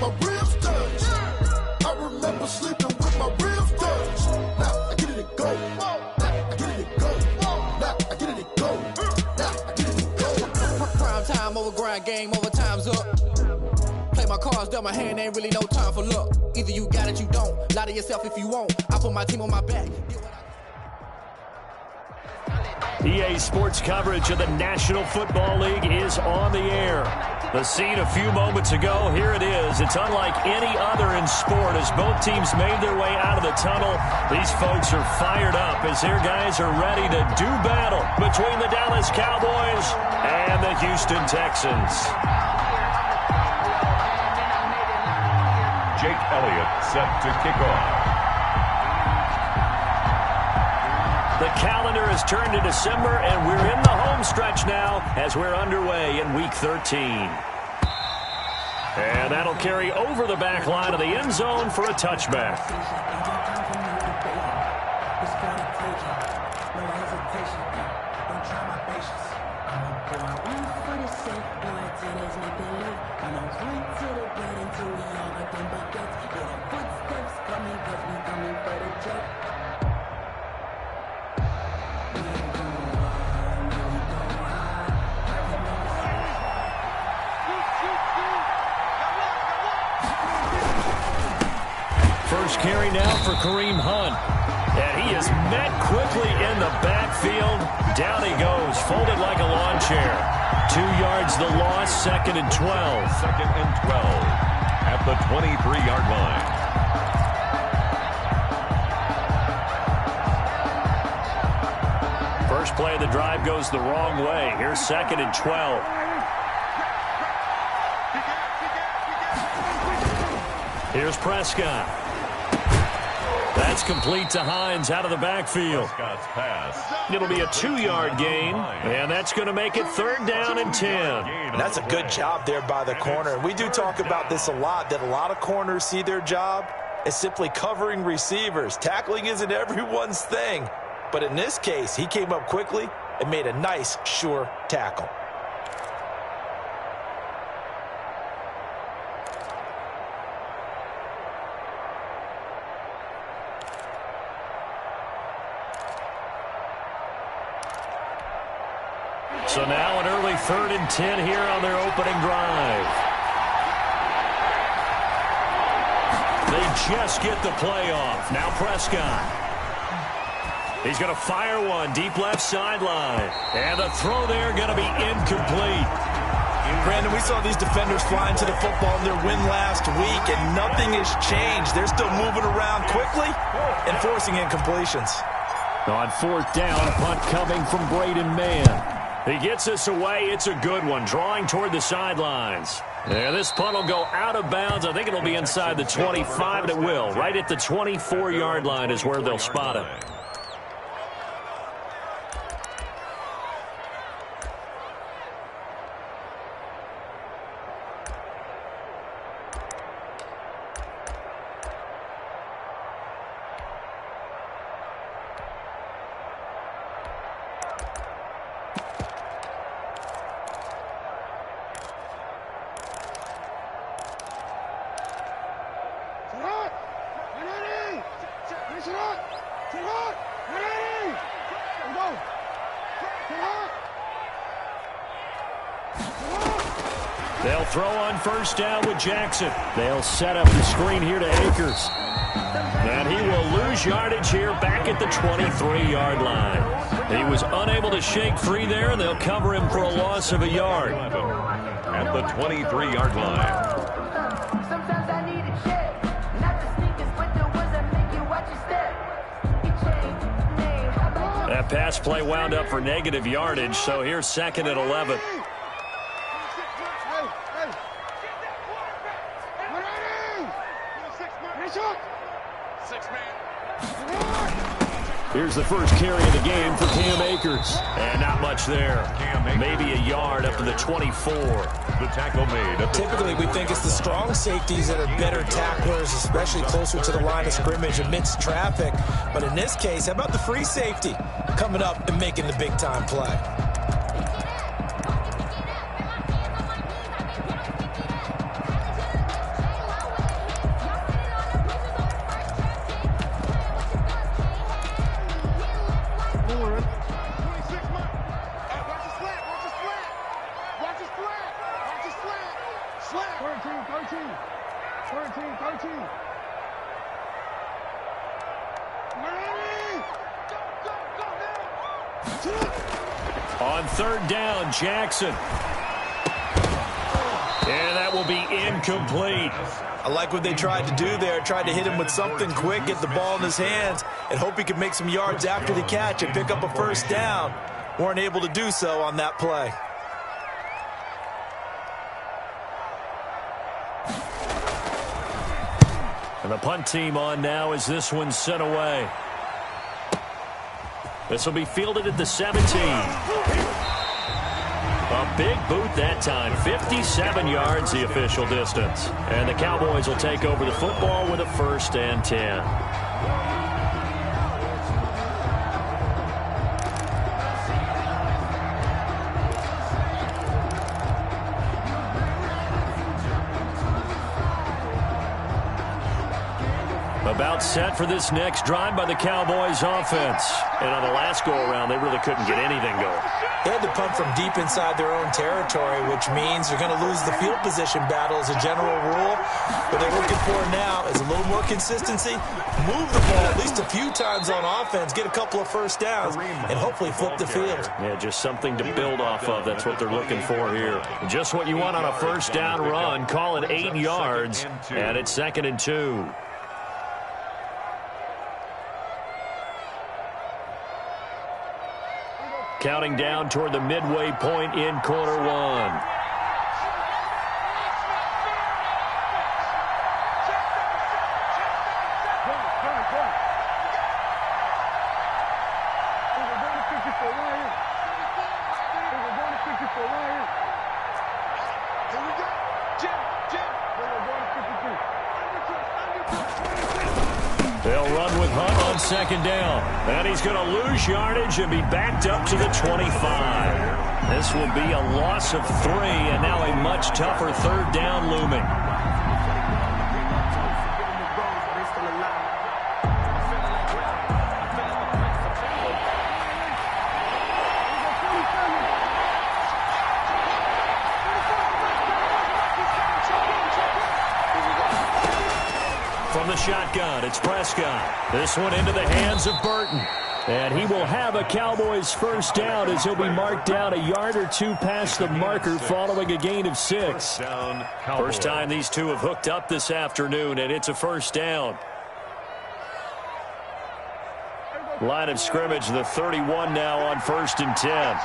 my ribs touch. I remember sleeping with my ribs touch. Now I get it and go. Now I get it and go. Now I get it and go. Now I get it and go. Prime time over grind, game over, time's up. Play my cards, dealt my hand, ain't really no time for luck. Either you got it, you don't. Lie to yourself if you won't. I put my team on my back. EA Sports coverage of the National Football League is on the air. The scene a few moments ago, here it is. It's unlike any other in sport as both teams made their way out of the tunnel. These folks are fired up as their guys are ready to do battle between the Dallas Cowboys and the Houston Texans. Jake Elliott set to kick off. The calendar has turned to December, and we're in the home stretch now as we're underway in Week 13. And that'll carry over the back line of the end zone for a touchback. First carry now for Kareem Hunt. And he is met quickly in the backfield. Down he goes, folded like a lawn chair. 2 yards the loss, 2nd and 12. 2nd and 12 at the 23-yard line. First play of the drive goes the wrong way. Here's 2nd and 12. Here's Prescott. That's complete to Hines out of the backfield. Prescott's pass. It'll be a 2-yard gain, and that's going to make it 3rd down and 10. And that's a good job there by the corner. We do talk about this a lot, that a lot of corners see their job as simply covering receivers. Tackling isn't everyone's thing. But in this case, he came up quickly and made a nice, sure tackle. So now an early 3rd and 10 here on their opening drive. They just get the play off. Now Prescott. He's going to fire one deep left sideline. And the throw there going to be incomplete. Brandon, we saw these defenders flying to the football in their win last week, and nothing has changed. They're still moving around quickly and forcing incompletions. On 4th down, punt coming from Braden Mann. He gets this away. It's a good one, drawing toward the sidelines. And this punt will go out of bounds. I think it'll be inside the 25, and it will. Right at the 24-yard line is where they'll spot it. They'll throw on 1st down with Jackson. They'll set up the screen here to Akers. And he will lose yardage here back at the 23-yard line. He was unable to shake free there, and they'll cover him for a loss of a yard. At the 23-yard line. That pass play wound up for negative yardage, so here's 2nd and 11. Here's the first carry of the game for Cam Akers. And not much there. Maybe a yard up to the 24. The tackle made. Typically, we think it's the strong safeties that are better tacklers, especially closer to the line of scrimmage amidst traffic. But in this case, how about the free safety coming up and making the big-time play? On third down, Jackson. And that will be incomplete. I like what they tried to do there. Tried to hit him with something quick, get the ball in his hands, and hope he could make some yards after the catch and pick up a first down. Weren't able to do so on that play. And the punt team on now as this one's sent away. This will be fielded at the 17. A big boot that time. 57 yards the official distance. And the Cowboys will take over the football with a 1st and 10. About set for this next drive by the Cowboys offense. And on the last go-around, they really couldn't get anything going. They had to punt from deep inside their own territory, which means they're going to lose the field position battle as a general rule. What they're looking for now is a little more consistency, move the ball at least a few times on offense, get a couple of first downs, and hopefully flip the field. Yeah, just something to build off of. That's what they're looking for here. Just what you want on a first down run. Call it 8 yards, and it's 2nd and 2. Counting down toward the midway point in quarter one. They'll run with Hunt on 2nd down. And he's going to lose yardage and be backed up to the 25. This will be a loss of 3, and now a much tougher 3rd down looming. From the shotgun, it's Prescott. This one into the hands of Burton. And he will have a Cowboys first down as he'll be marked down a yard or 2 past the marker following a gain of 6. First time these two have hooked up this afternoon, and it's a first down. Line of scrimmage, the 31 now on 1st and 10.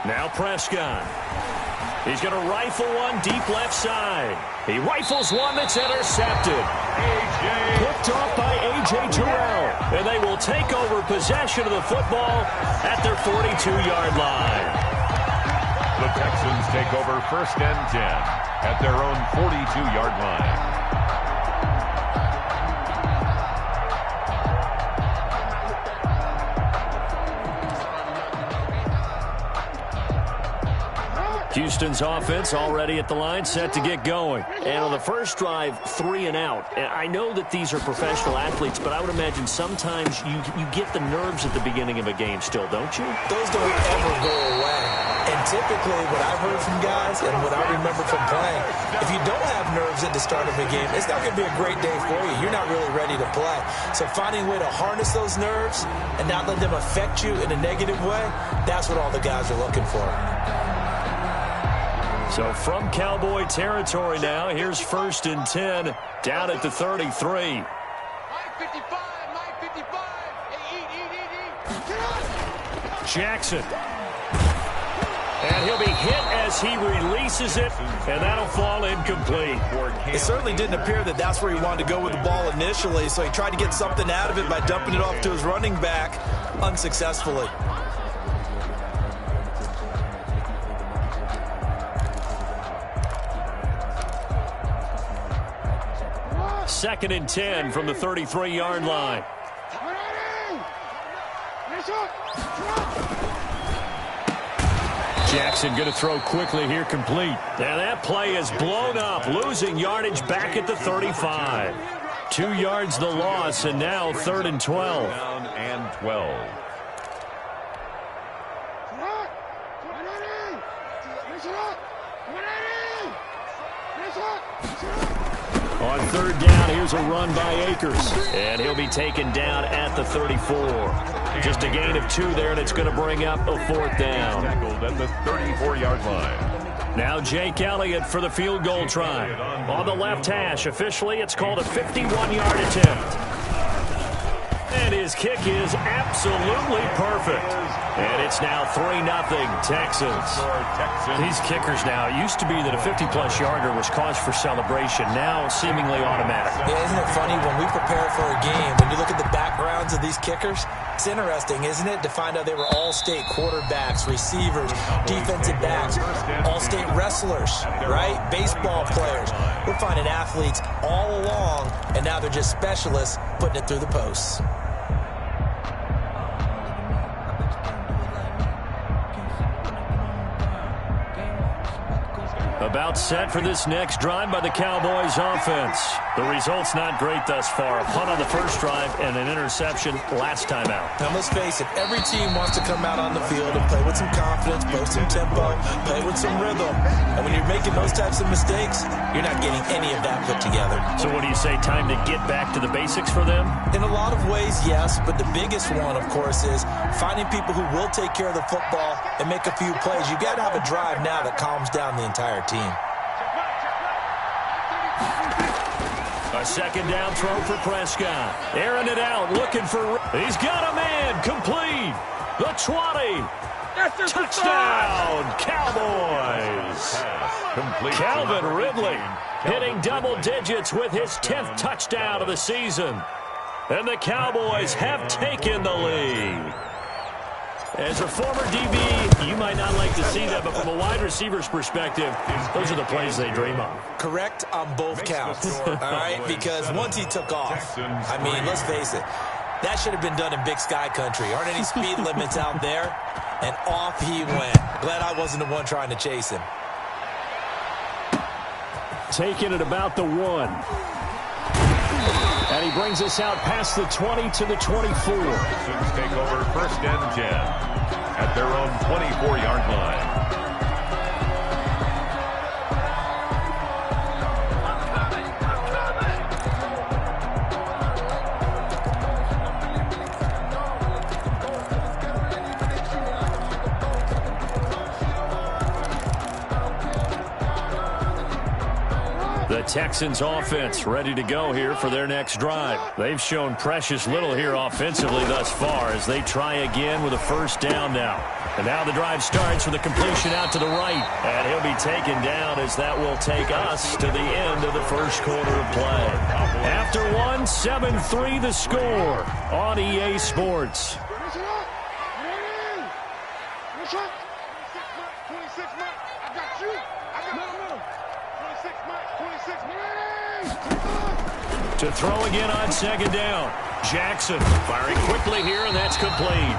Now Prescott. He's going to rifle one deep left side. He rifles one that's intercepted. Picked off by A.J. Terrell. And they will take over possession of the football at their 42-yard line. The Texans take over 1st and 10 at their own 42-yard line. Houston's offense already at the line, set to get going. And on the first drive, 3 and out. And I know that these are professional athletes, but I would imagine sometimes you get the nerves at the beginning of a game still, don't you? Those don't ever go away. And typically what I've heard from guys and what I remember from playing, if you don't have nerves at the start of a game, it's not going to be a great day for you. You're not really ready to play. So finding a way to harness those nerves and not let them affect you in a negative way, that's what all the guys are looking for. So from Cowboy territory now, here's 1st and 10 down at the 33. Jackson. And he'll be hit as he releases it, and that'll fall incomplete. It certainly didn't appear that that's where he wanted to go with the ball initially, so he tried to get something out of it by dumping it off to his running back unsuccessfully. 2nd and 10 from the 33-yard line. Jackson going to throw quickly here, complete. And that play is blown up, losing yardage back at the 35. 2 yards the loss, and now 3rd and 12. Down and 12. On 3rd down, here's a run by Akers. And he'll be taken down at the 34. Just a gain of 2 there, and it's going to bring up a 4th down. Tackled at the 34-yard line. Now Jake Elliott for the field goal try. On the left hash, officially it's called a 51-yard attempt. And his kick is absolutely perfect. And it's now 3-0 Texans. These kickers now, it used to be that a 50-plus yarder was cause for celebration. Now seemingly automatic. Yeah, isn't it funny when we prepare for a game, when you look at the backgrounds of these kickers, it's interesting, isn't it, to find out they were all-state quarterbacks, receivers, defensive backs, all-state wrestlers, right? Baseball players. We're finding athletes all along, and now they're just specialists putting it through the posts. About set for this next drive by the Cowboys offense. The result's not great thus far. A punt on the first drive and an interception last time out. Now, let's face it, every team wants to come out on the field and play with some confidence, post some tempo, play with some rhythm. And when you're making those types of mistakes, you're not getting any of that put together. So what do you say, time to get back to the basics for them? In a lot of ways, yes, but the biggest one, of course, is finding people who will take care of the football and make a few plays. You've got to have a drive now that calms down the entire team. A 2nd down throw for Prescott. Airing it out, looking for... He's got a man, complete. The 20. Touchdown, Cowboys. Calvin Ridley hitting double digits with his 10th touchdown of the season. And the Cowboys have taken the lead. As a former DB, you might not like to see that, but from a wide receiver's perspective, those are the plays they dream of. Correct on both counts, all right? Because once he took off, I mean, let's face it, that should have been done in Big Sky country. Aren't any speed limits out there? And off he went. Glad I wasn't the one trying to chase him. Taking it about the 1. And he brings us out past the 20 to the 24. Texans take over 1st and 10 at their own 24-yard line. The Texans offense ready to go here for their next drive. They've shown precious little here offensively thus far as they try again with a 1st down now. And now the drive starts with a completion out to the right. And he'll be taken down as that will take us to the end of the 1st quarter of play. After 1, 7-3 the score on EA Sports. To throw again on 2nd down. Jackson firing quickly here, and that's complete.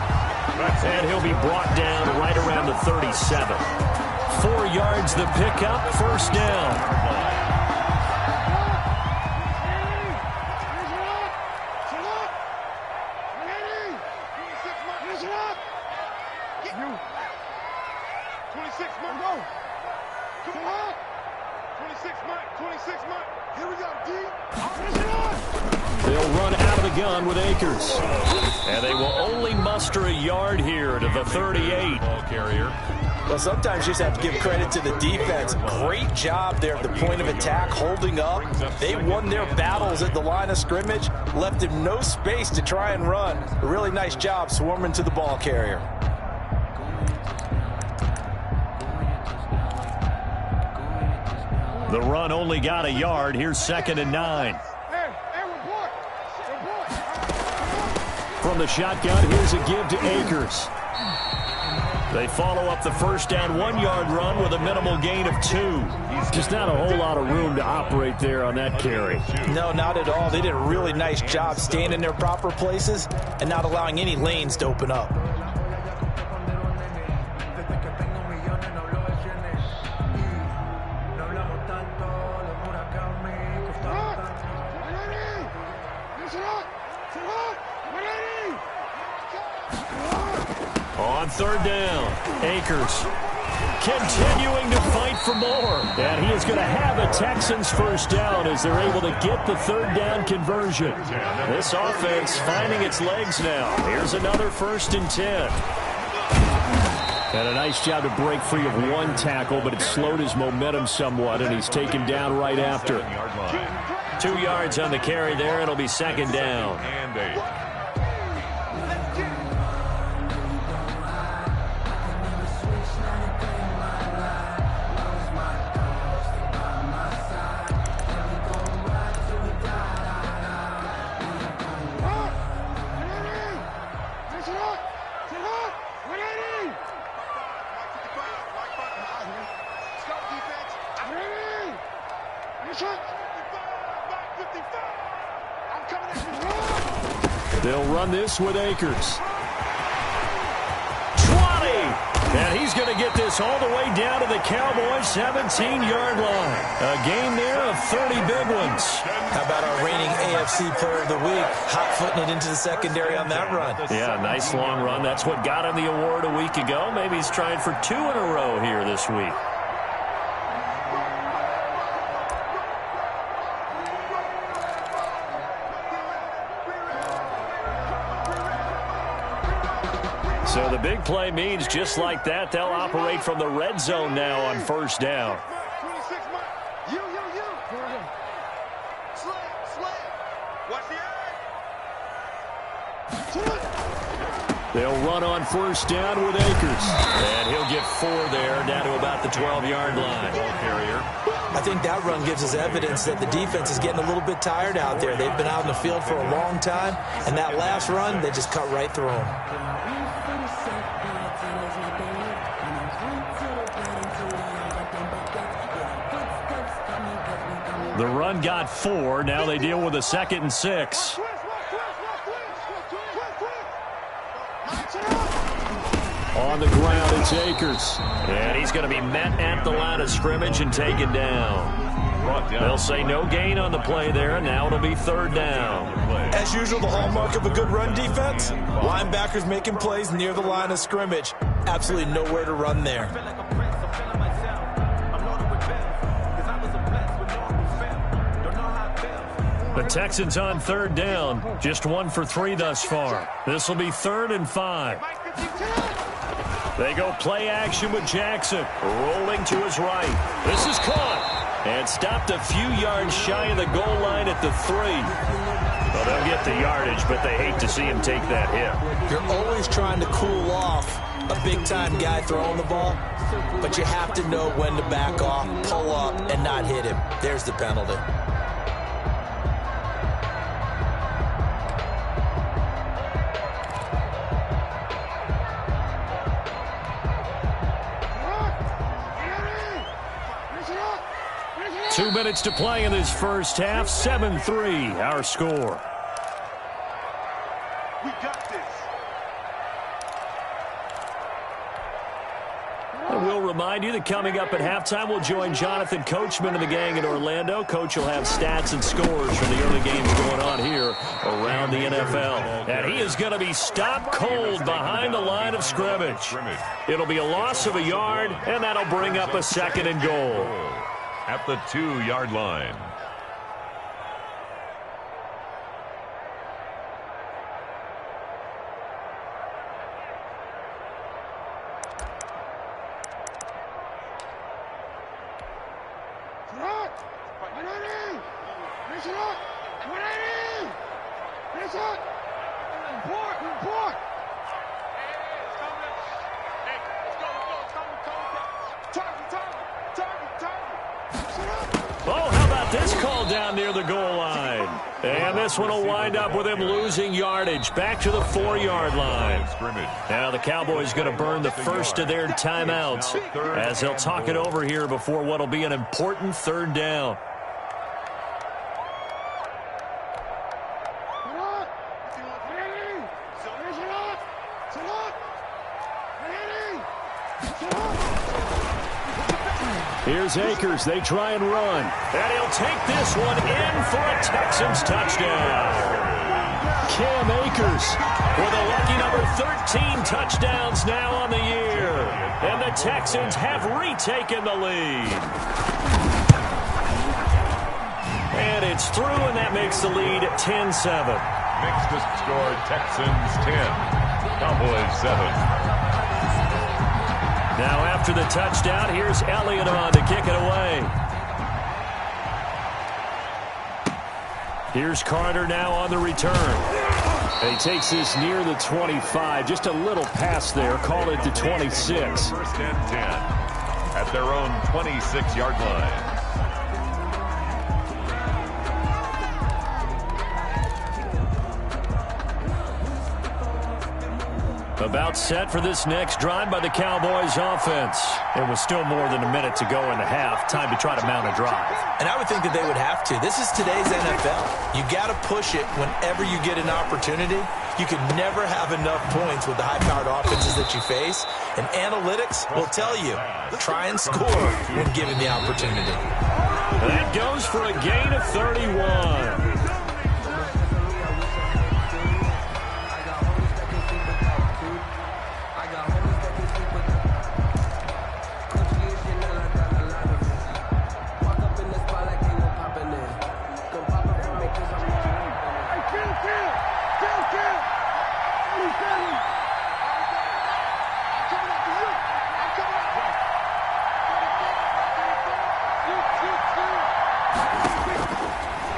And he'll be brought down right around the 37. 4 yards the pickup, 1st down. They'll run out of the gun with Akers. And they will only muster a yard here to the 38. Ball carrier. Well, sometimes you just have to give credit to the defense. Great job there at the point of attack, holding up. They won their battles at the line of scrimmage, left him no space to try and run. A really nice job swarming to the ball carrier. The run only got a yard. Here's 2nd and 9. From the shotgun, here's a give to Akers. They follow up the 1st down 1-yard run with a minimal gain of 2. Just not a whole lot of room to operate there on that carry. No, not at all. They did a really nice job staying in their proper places and not allowing any lanes to open up. On third down, Akers continuing to fight for more. And he is going to have a Texans first down as they're able to get the third down conversion. This offense finding its legs now. Here's another 1st and 10. And a nice job to break free of one tackle, but it slowed his momentum somewhat, and he's taken down right after. 2 yards on the carry there. It'll be 2nd down. And 8. They'll run this with Akers. 20! And he's going to get this all the way down to the Cowboys' 17-yard line. A game there of 30 big ones. How about our reigning AFC Player of the Week, hot-footing it into the secondary on that run? Yeah, nice long run. That's what got him the award a week ago. Maybe he's trying for 2 in a row here this week. So the big play means just like that, they'll operate from the red zone now on 1st down. They'll run on 1st down with Akers. And he'll get 4 there, down to about the 12-yard line. I think that run gives us evidence that the defense is getting a little bit tired out there. They've been out in the field for a long time, and that last run, they just cut right through them. The run got 4. Now they deal with a 2nd and 6. On the ground, it's Akers. And he's going to be met at the line of scrimmage and taken down. They'll say no gain on the play there, and now it'll be 3rd down. As usual, the hallmark of a good run defense, linebackers making plays near the line of scrimmage. Absolutely nowhere to run there. The Texans on 3rd down, just 1 for 3 thus far. This will be 3rd and 5. They go play action with Jackson, rolling to his right. This is caught and stopped a few yards shy of the goal line at the 3. Well, they'll get the yardage, but they hate to see him take that hit. You're always trying to cool off a big-time guy throwing the ball, but you have to know when to back off, pull up, and not hit him. There's the penalty. Two minutes to play in this first half. 7-3, our score. We got this. And we'll remind you that coming up at halftime, we'll join Jonathan Coachman and the gang in Orlando. Coach will have stats and scores from the early games going on here around the NFL. And he is going to be stopped cold behind the line of scrimmage. It'll be a loss of a yard, and that'll bring up a 2nd and goal. At the 2-yard line. Oh, how about this call down near the goal line? And this one will wind up with him losing yardage back to the 4-yard line. Now the Cowboys going to burn the first of their timeouts as they'll talk it over here before what will be an important 3rd down. Here's Akers. They try and run. And he'll take this one in for a Texans touchdown. Akers with a lucky number 13 touchdowns now on the year. And the Texans have retaken the lead. And it's through, and that makes the lead 10-7. Makes the score Texans 10, Cowboys 7. Now after the touchdown, here's Elliott on to kick it away. Here's Carter now on the return. And he takes this near the 25. Just a little pass there. Call it the 26. First and 10 at their own 26-yard line. About set for this next drive by the Cowboys offense. It was still more than a minute to go in the half. Time to try to mount a drive. And I would think that they would have to. This is today's NFL. You got to push it whenever you get an opportunity. You can never have enough points with the high-powered offenses that you face. And analytics will tell you, try and score when given the opportunity. That goes for a gain of 31.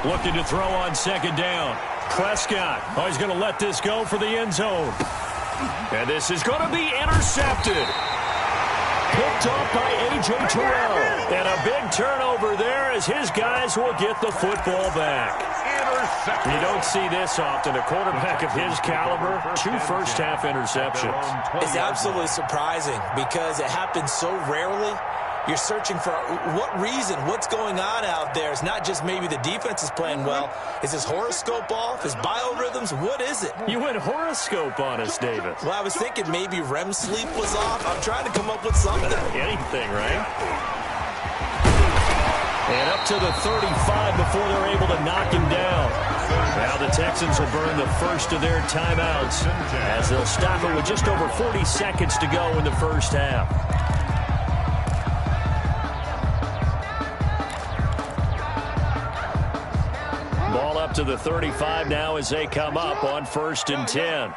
Looking to throw on second down. Prescott. Oh, he's going to let this go for the end zone. And this is going to be intercepted. Picked off by A.J. Terrell. And a big turnover there as his guys will get the football back. You don't see this often. A quarterback of his caliber, 2 first-half interceptions. It's absolutely surprising because it happens so rarely. You're searching for what reason, what's going on out there. It's not just maybe the defense is playing well. Is his horoscope off? His biorhythms? What is it? You went horoscope on us, David. Well, I was thinking maybe REM sleep was off. I'm trying to come up with something. Anything, right? And up to the 35 before they're able to knock him down. Now the Texans will burn the first of their timeouts as they'll stop it with just over 40 seconds to go in the first half. Ball up to the 35 now as they come up on 1st and 10.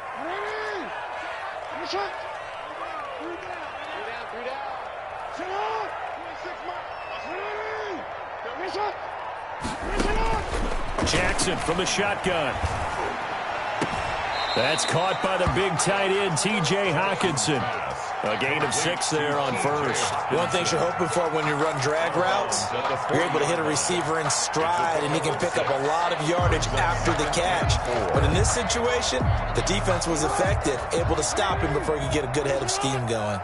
Jackson from the shotgun. That's caught by the big tight end, T.J. Hawkinson. A gain of 6 there on first. One thing you're hoping for when you run drag routes, you're able to hit a receiver in stride, and he can pick up a lot of yardage after the catch. But in this situation, the defense was effective, able to stop him before he could get a good head of steam going.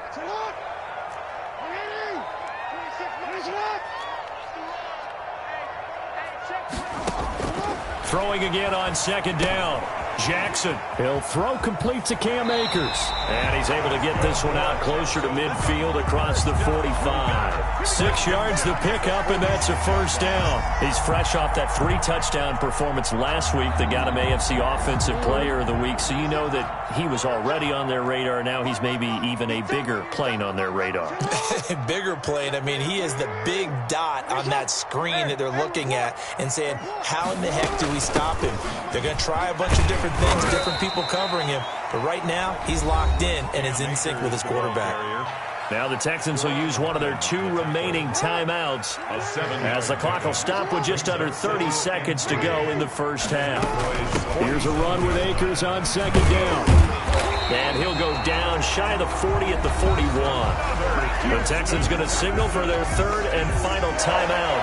Throwing again on second down. Jackson. He'll throw complete to Cam Akers. And he's able to get this one out closer to midfield across the 45. 6 yards the pickup, and that's a first down. He's fresh off that 3-touchdown performance last week that got him AFC Offensive Player of the Week, so you know that he was already on their radar. Now he's maybe even a bigger plane on their radar. Bigger plane. I mean, he is the big dot on that screen that they're looking at and saying, how in the heck do we stop him? They're going to try a bunch of different things, different people covering him. But right now, he's locked in and is in sync with his quarterback. Now the Texans will use one of their 2 remaining timeouts as the clock will stop with just under 30 seconds to go in the first half. Here's a run with Akers on second down. And he'll go down shy of the 40 at the 41. The Texans going to signal for their 3rd and final timeout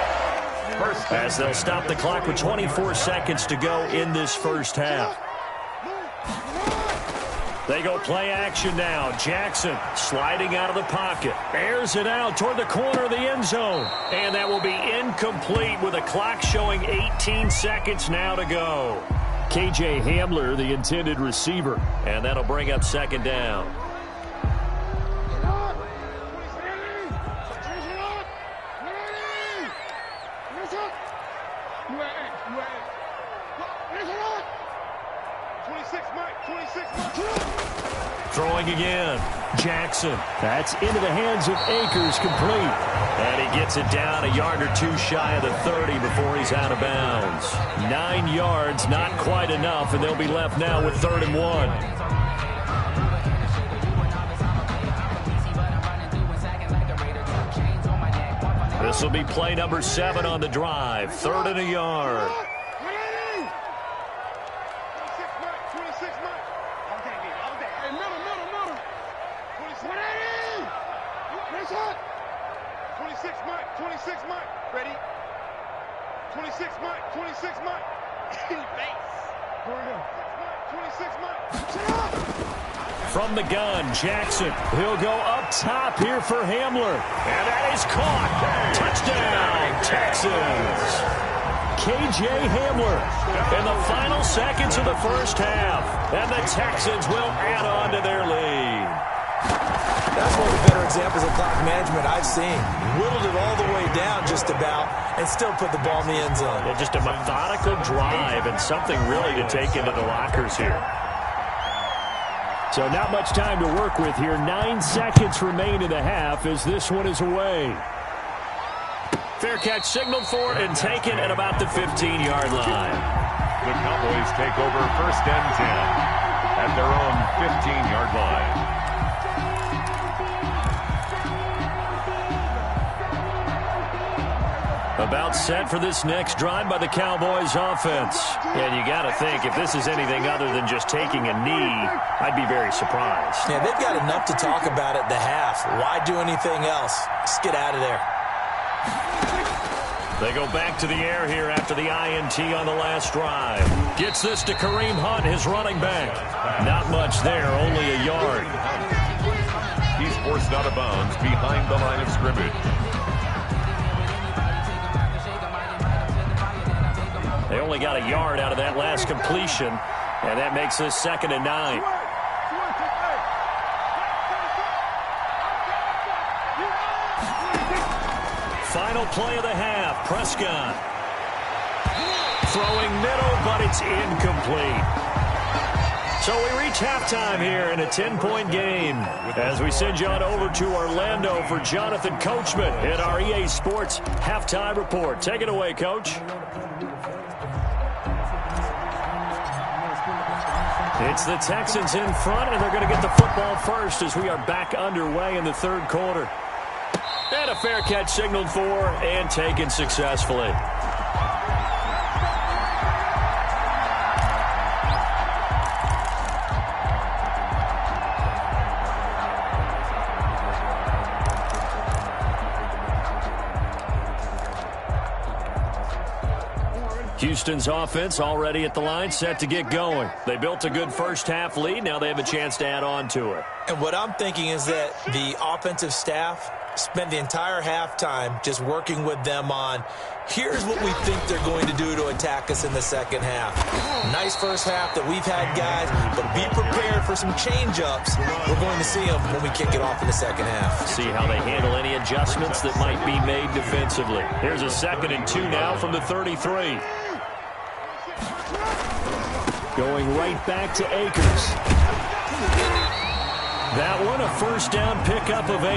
as they'll stop the clock with 24 seconds to go in this first half. They go play action now. Jackson sliding out of the pocket. Airs it out toward the corner of the end zone. And that will be incomplete with a clock showing 18 seconds now to go. K.J. Hamler, the intended receiver. And that'll bring up second down. Throwing again. Jackson. That's into the hands of Akers, complete. And he gets it down a yard or two shy of the 30 before he's out of bounds. 9 yards, not quite enough, and they'll be left now with 3rd and 1. This will be play number 7 on the drive. 3rd and a yard. From the gun, Jackson. He'll go up top here for Hamler. And that is caught. Touchdown, Texans. K.J. Hamler in the final seconds of the first half. And the Texans will add on to their lead. That's one of the better examples of clock management I've seen. Whittled it all the way down just about and still put the ball in the end zone. Yeah, just a methodical drive and something really to take into the lockers here. So not much time to work with here. 9 seconds remain in the half as this one is away. Fair catch signaled for and taken at about the 15-yard line. The Cowboys take over 1st and 10 at their own 15-yard line. About set for this next drive by the Cowboys offense. And you got to think, if this is anything other than just taking a knee, I'd be very surprised. Yeah, they've got enough to talk about at the half. Why do anything else? Just get out of there. They go back to the air here after the INT on the last drive. Gets this to Kareem Hunt, his running back. Not much there, only a yard. He's forced out of bounds behind the line of scrimmage. They only got a yard out of that last completion, and that makes this 2nd and 9. Final play of the half, Prescott. Throwing middle, but it's incomplete. So we reach halftime here in a 10-point game as we send you on over to Orlando for Jonathan Coachman in our EA Sports Halftime Report. Take it away, Coach. It's the Texans in front, and they're going to get the football first as we are back underway in the 3rd quarter. And a fair catch signaled for and taken successfully. Houston's offense already at the line, set to get going. They built a good first half lead. Now they have a chance to add on to it. And what I'm thinking is that the offensive staff spent the entire halftime just working with them on, here's what we think they're going to do to attack us in the second half. Nice first half that we've had, guys, but be prepared for some change-ups. We're going to see them when we kick it off in the second half. See how they handle any adjustments that might be made defensively. Here's a 2nd and 2 now from the 33. Going right back to Akers. That one, a first down pickup of 8.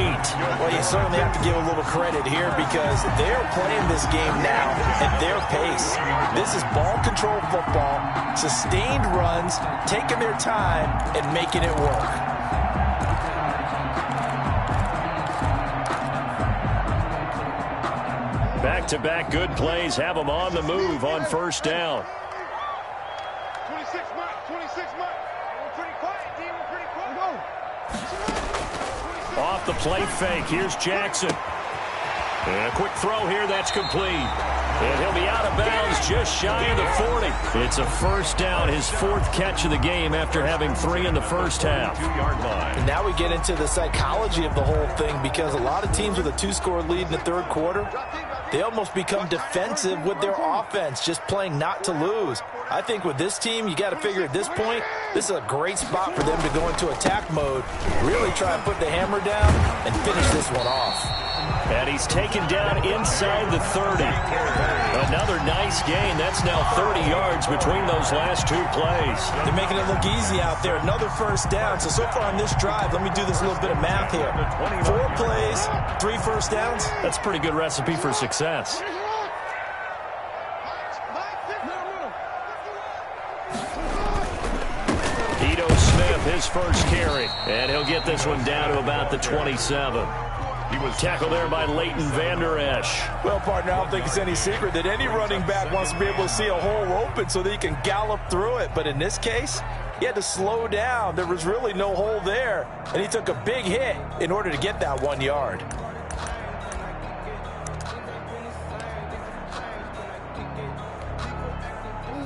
Well, you certainly have to give a little credit here because they're playing this game now at their pace. This is ball control football, sustained runs, taking their time and making it work. Back-to-back good plays have them on the move on first down. 26 Mike. We're pretty quiet, team. We're pretty quiet. Go. Off the play fake. Here's Jackson. And a quick throw here. That's complete. And he'll be out of bounds just shy of the 40. It's a first down, his 4th catch of the game after having 3 in the first half. 2-yard line. And now we get into the psychology of the whole thing because a lot of teams with a 2-score lead in the 3rd quarter, they almost become defensive with their offense, just playing not to lose. I think with this team, you got to figure at this point, this is a great spot for them to go into attack mode, really try and put the hammer down and finish this one off. And he's taken down inside the 30. Another nice gain. That's now 30 yards between those last two plays. They're making it look easy out there. Another first down. So far on this drive, let me do this little bit of math here. 4 plays, 3 first downs. That's a pretty good recipe for success. His first carry, and he'll get this one down to about the 27. He was tackled there by Leighton Vander Esch. Well, partner, I don't think it's any secret that any running back wants to be able to see a hole open so that he can gallop through it. But in this case, he had to slow down. There was really no hole there, and he took a big hit in order to get that 1 yard.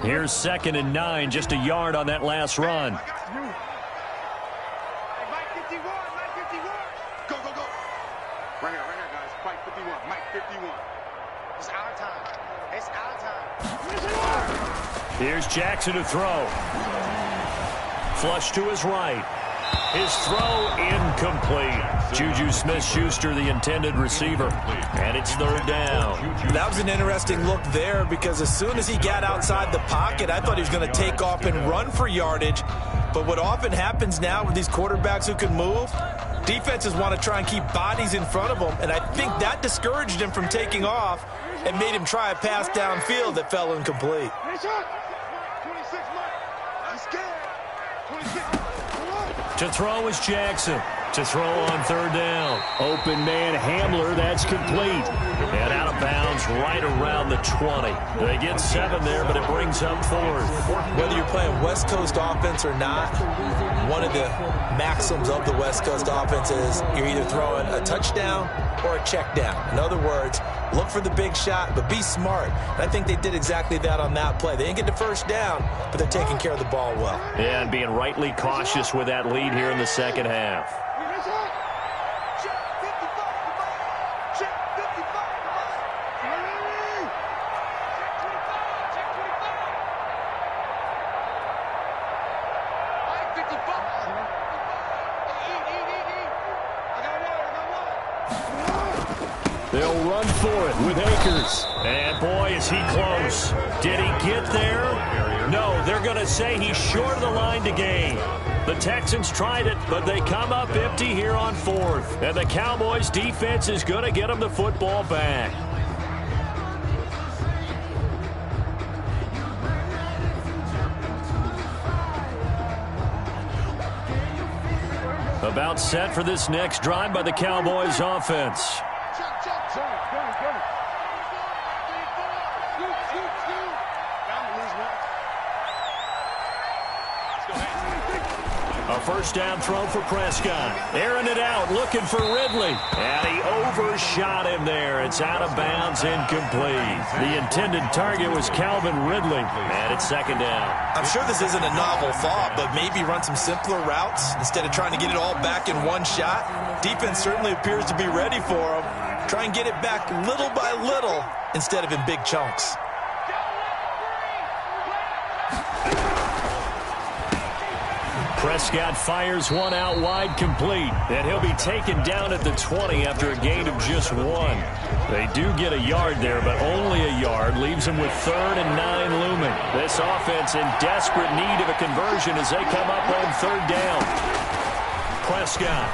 Here's 2nd and 9, just a yard on that last run. Here's Jackson to throw. Flush to his right. His throw incomplete. Juju Smith-Schuster, the intended receiver. And it's 3rd down. That was an interesting look there because as soon as he got outside the pocket, I thought he was going to take off and run for yardage. But what often happens now with these quarterbacks who can move, defenses want to try and keep bodies in front of them. And I think that discouraged him from taking off and made him try a pass downfield that fell incomplete. To throw is Jackson. To throw on 3rd down. Open man Hamler, that's complete. And out of bounds right around the 20. They get 7 there, but it brings up 4th. Whether you're playing West Coast offense or not, one of the maxims of the West Coast offense is you're either throwing a touchdown or a check down. In other words, look for the big shot, but be smart. And I think they did exactly that on that play. They didn't get the first down, but they're taking care of the ball well. Yeah, and being rightly cautious with that lead here in the second half. They'll run for it with Akers. And boy, is he close. Did he get there? No, they're going to say he's short of the line to gain. The Texans tried it, but they come up empty here on 4th. And the Cowboys defense is going to get them the football back. About set for this next drive by the Cowboys offense. A first down throw for Prescott. Airing it out, looking for Ridley. And he overshot him there. It's out of bounds, incomplete. The intended target was Calvin Ridley. And it's 2nd down. I'm sure this isn't a novel thought, but maybe run some simpler routes instead of trying to get it all back in one shot. Defense certainly appears to be ready for him. Try and get it back little by little instead of in big chunks. Prescott fires one out wide, complete. And he'll be taken down at the 20 after a gain of just 1. They do get a yard there, but only a yard. Leaves them with 3rd and 9 looming. This offense in desperate need of a conversion as they come up on 3rd down. Prescott.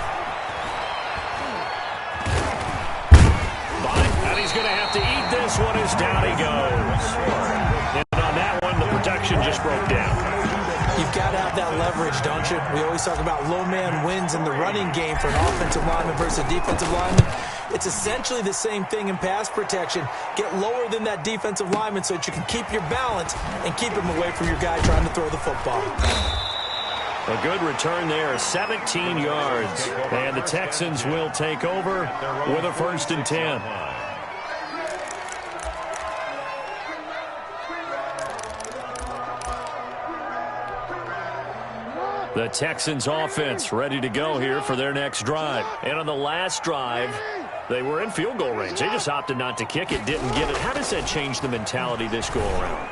And he's going to have to eat this one as down he goes. And on that one, the protection just broke down. You've got to have that leverage, don't you? We always talk about low man wins in the running game for an offensive lineman versus a defensive lineman. It's essentially the same thing in pass protection. Get lower than that defensive lineman so that you can keep your balance and keep him away from your guy trying to throw the football. A good return there, 17 yards. And the Texans will take over with a 1st and 10. The Texans offense ready to go here for their next drive. And on the last drive, they were in field goal range. They just opted not to kick it, didn't get it. How does that change the mentality this go around?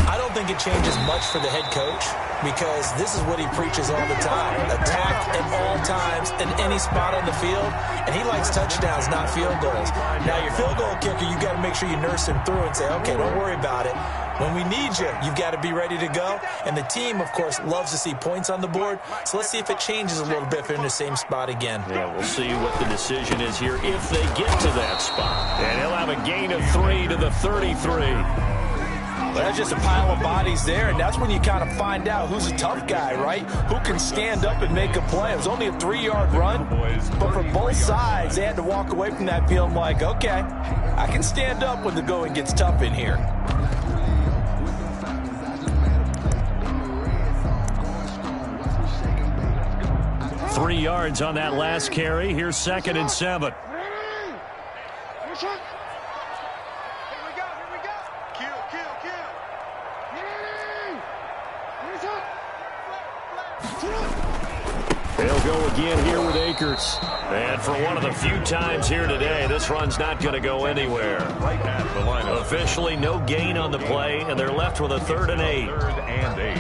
I don't think think it changes much for the head coach because this is what he preaches all the time. Attack at all times in any spot on the field, and he likes touchdowns, not field goals. Now, your field goal kicker, you got to make sure you nurse him through and say, okay, don't worry about it. When we need you, you've got to be ready to go. And the team, of course, loves to see points on the board. So let's see if it changes a little bit if they're in the same spot again. Yeah, we'll see what the decision is here if they get to that spot. And he'll have a gain of 3 to the 33. Well, that's just a pile of bodies there, and that's when you kind of find out who's a tough guy, right? Who can stand up and make a play. It was only a 3-yard run, but for both sides, they had to walk away from that feeling like, okay, I can stand up when the going gets tough in here. Three yards on that last carry. Here's 2nd and 7. They'll go again here with Akers. And for one of the few times here today, this run's not going to go anywhere. Right at the line. Officially, no gain on the play, and they're left with a 3rd and 8. 3rd and 8.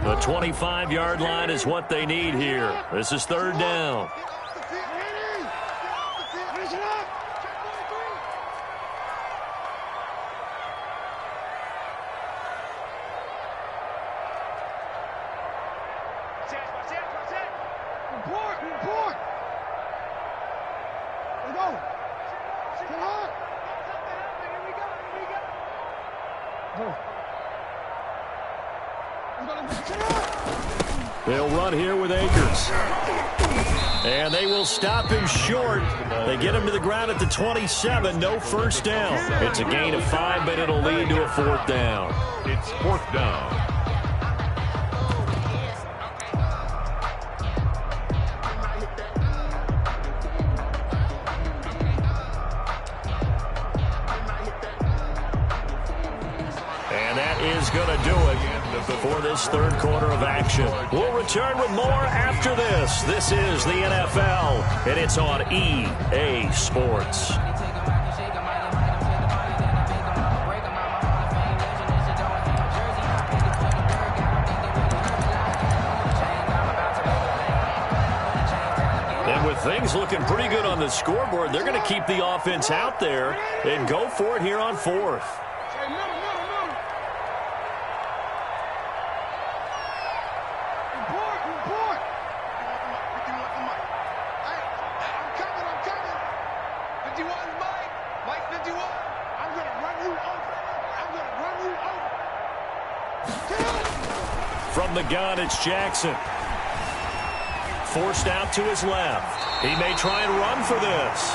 The 25-yard line is what they need here. This is 3rd down. They'll run here with Akers. And they will stop him short. They get him to the ground at the 27. No first down. It's a gain of 5, but it'll lead to a 4th down. It's 4th down. And that is going to do it for this 3rd quarter of action. We'll return with more after this. This is the NFL, and it's on EA Sports. And with things looking pretty good on the scoreboard, they're going to keep the offense out there and go for it here on 4th. From the gun, it's Jackson. Forced out to his left. He may try and run for this.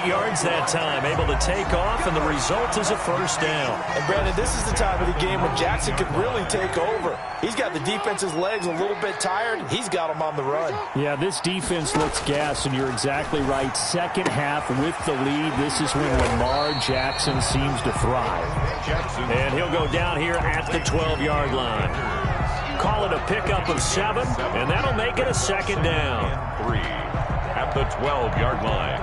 8 yards that time, able to take off, and the result is a 1st down. And, Brandon, this is the time of the game when Jackson could really take over. He's got the defense's legs a little bit tired. He's got them on the run. Yeah, this defense looks gassed, and you're exactly right. Second half with the lead, this is when Lamar Jackson seems to thrive. And he'll go down here at the 12-yard line. Call it a pickup of 7, and that'll make it a 2nd down. 3 at the 12-yard line.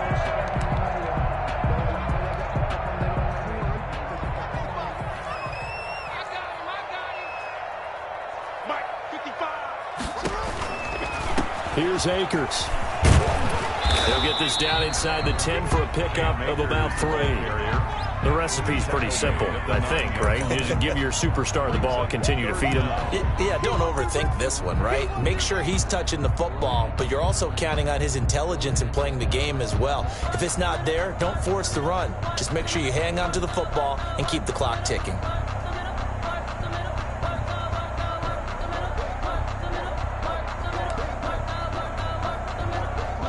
Here's Akers. He'll get this down inside the 10 for a pickup of about 3. The recipe's pretty simple, I think, right? You just give your superstar the ball, continue to feed him. Yeah, don't overthink this one, right? Make sure he's touching the football, but you're also counting on his intelligence in playing the game as well. If it's not there, don't force the run. Just make sure you hang on to the football and keep the clock ticking.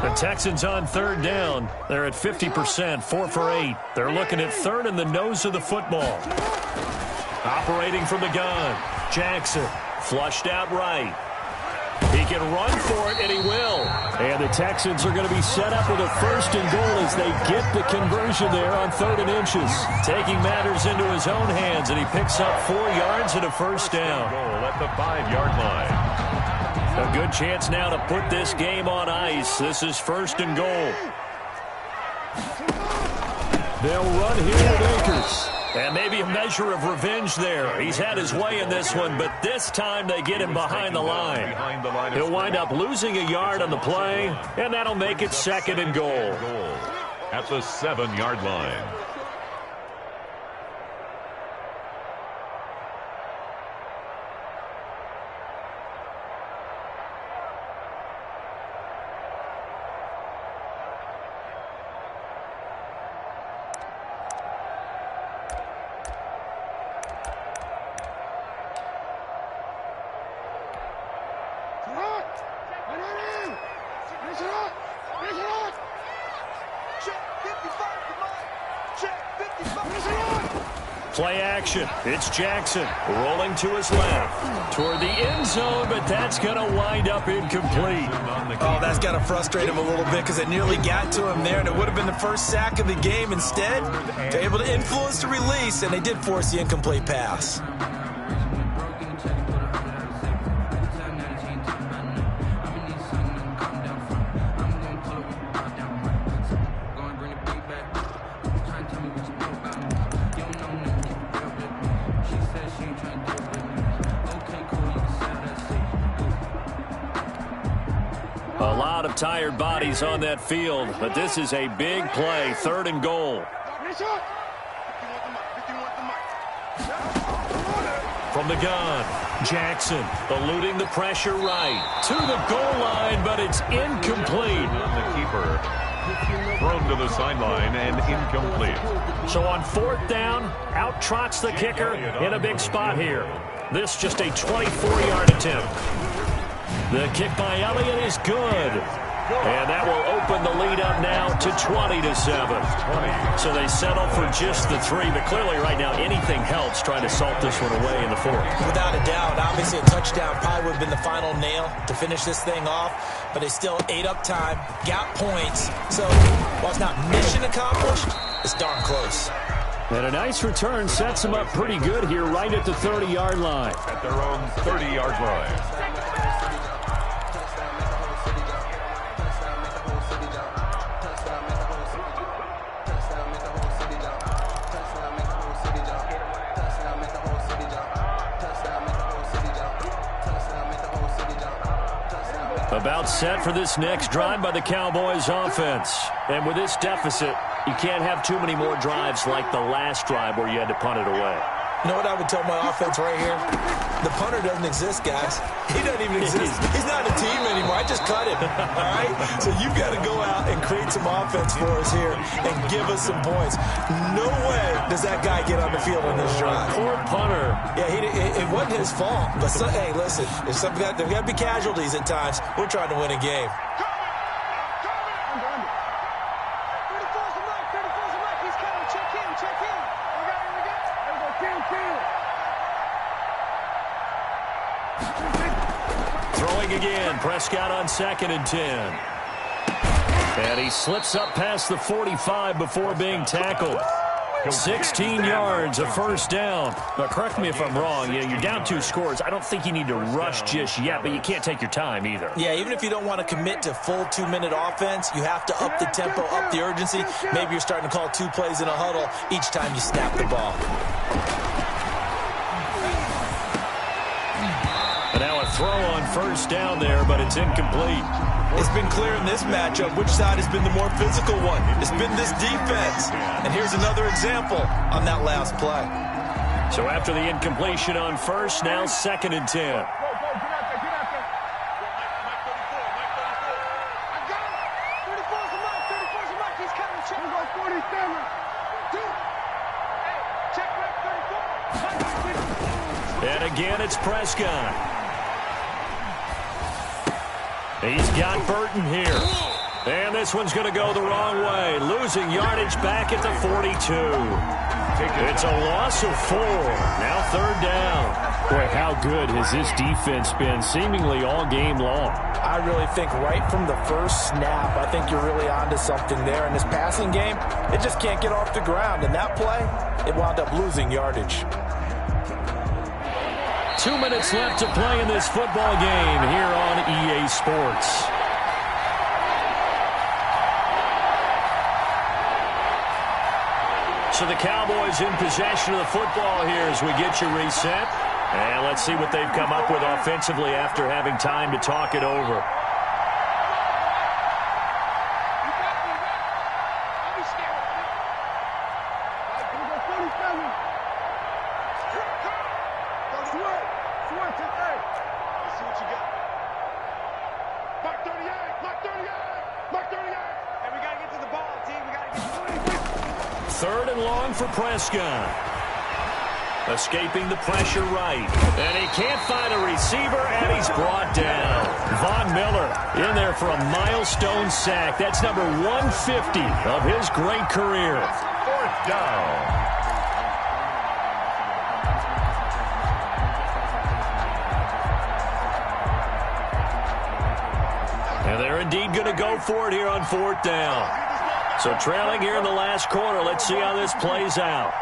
The Texans on 3rd down. They're at 50%, 4 for 8. They're looking at 3rd in the nose of the football. Operating from the gun. Jackson flushed out right. He can run for it, and he will. And the Texans are going to be set up with a 1st and goal as they get the conversion there on 3rd and inches. Taking matters into his own hands, and he picks up 4 yards and a 1st down. Goal at the 5-yard line. A good chance now to put this game on ice. This is 1st and goal. They'll run here with Akers. And maybe a measure of revenge there. He's had his way in this one, but this time they get him behind the line. He'll wind up losing a yard on the play, and that'll make it 2nd and goal. At the 7-yard line. Play action. It's Jackson rolling to his left toward the end zone, but that's going to wind up incomplete. Oh, that's got to frustrate him a little bit because it nearly got to him there, and it would have been the first sack of the game. Instead, they're able to influence the release, and they did force the incomplete pass. A lot of tired bodies on that field, but this is a big play, 3rd and goal. From the gun, Jackson eluding the pressure right to the goal line, but it's incomplete. The keeper thrown to the sideline and incomplete. So on 4th down, out trots the kicker in a big spot here. This just a 24-yard attempt. The kick by Elliott is good. And that will open the lead up now to 20-7. So they settle for just the 3, but clearly right now anything helps trying to salt this one away in the 4th. Without a doubt, obviously a touchdown probably would have been the final nail to finish this thing off, but they still ate up time, got points. So while it's not mission accomplished, it's darn close. And a nice return sets them up pretty good here right at the 30-yard line. At their own 30-yard line. About set for this next drive by the Cowboys offense. And with this deficit, you can't have too many more drives like the last drive where you had to punt it away. You know what I would tell my offense right here? The punter doesn't exist, guys. He doesn't even exist. He's not a team anymore. I just cut him, all right? So you've got to go out and create some offense for us here and give us some points. No way does that guy get on the field on this drive. Poor punter. Yeah, it wasn't his fault. But, hey, listen, there's got to be casualties at times. We're trying to win a game. Throwing again, Prescott on 2nd and 10. And he slips up past the 45 before being tackled. 16 yards, a 1st down. Now, correct me if I'm wrong. You're down 2 scores. I don't think you need to rush just yet, but you can't take your time either. Yeah, even if you don't want to commit to full 2-minute offense, you have to up the tempo, up the urgency. Maybe you're starting to call 2 plays in a huddle each time you snap the ball. And now a throw on 1st down there, but it's incomplete. It's been clear in this matchup which side has been the more physical one. It's been this defense. And here's another example on that last play. So after the incompletion on 1st, now 2nd and 10. And again, it's Prescott. He's got Burton here. And this one's going to go the wrong way. Losing yardage back at the 42. It's a loss of 4. Now 3rd down. Boy, how good has this defense been seemingly all game long? I really think right from the first snap, I think you're really onto something there. In this passing game, it just can't get off the ground. And that play, it wound up losing yardage. 2 minutes left to play in this football game here on EA Sports. So the Cowboys in possession of the football here as we get you reset. And let's see what they've come up with offensively after having time to talk it over. Third and long for Prescott. Escaping the pressure right. And he can't find a receiver, and he's brought down. Von Miller in there for a milestone sack. That's number 150 of his great career. Fourth down. And they're indeed going to go for it here on fourth down. So trailing here in the last quarter. Let's see how this plays out.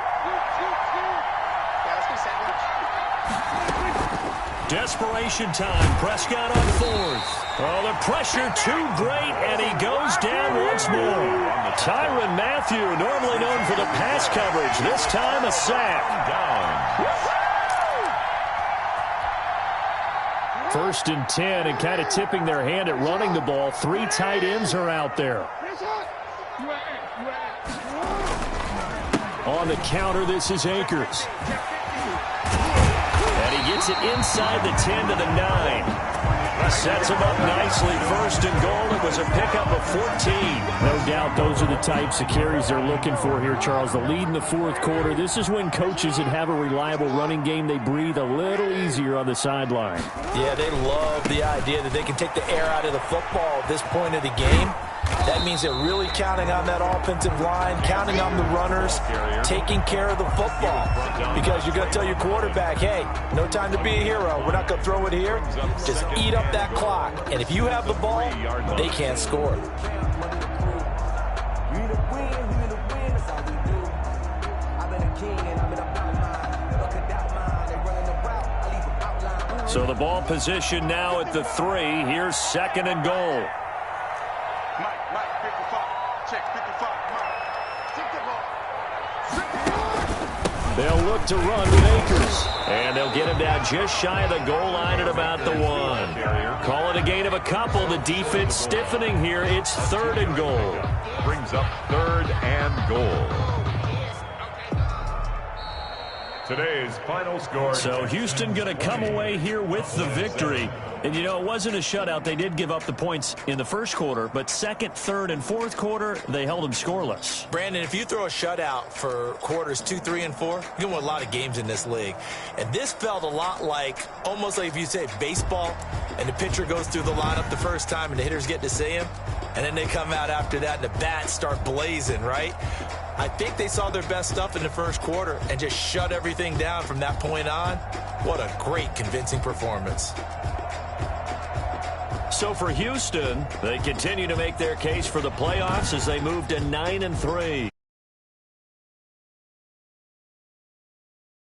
Desperation time. Prescott on fourth. Oh, the pressure too great, and he goes down once more. Tyrann Mathieu, normally known for the pass coverage. This time a sack. First and 10, and kind of tipping their hand at running the ball. Three tight ends are out there. On the counter, this is Akers. And he gets it inside the 10 to the 9. Sets him up nicely. First and goal. It was a pickup of 14. No doubt those are the types of carries they're looking for here, Charles. The lead in the fourth quarter. This is when coaches that have a reliable running game, they breathe a little easier on the sideline. Yeah, they love the idea that they can take the air out of the football at this point of the game. That means they're really counting on that offensive line, counting on the runners, taking care of the football. Because you're going to tell your quarterback, hey, no time to be a hero. We're not going to throw it here. Just eat up that clock. And if you have the ball, they can't score. So the ball position now at the 3. Here's second and goal. They'll look to run with Akers. And they'll get him down just shy of the goal line at about the 1. Call it a gain of a couple. The defense stiffening here. It's third and goal. Brings up third and goal. Today's final score. So Houston going to come away here with the victory. And, you know, it wasn't a shutout. They did give up the points in the first quarter, but second, third, and fourth quarter, they held them scoreless. Brandon, if you throw a shutout for quarters 2, 3, and 4, you can win a lot of games in this league. And this felt a lot like, almost like if you say baseball, and the pitcher goes through the lineup the first time and the hitters get to see him, and then they come out after that and the bats start blazing, right? I think they saw their best stuff in the first quarter and just shut everything down from that point on. What a great, convincing performance. So for Houston, they continue to make their case for the playoffs as they move to 9-3.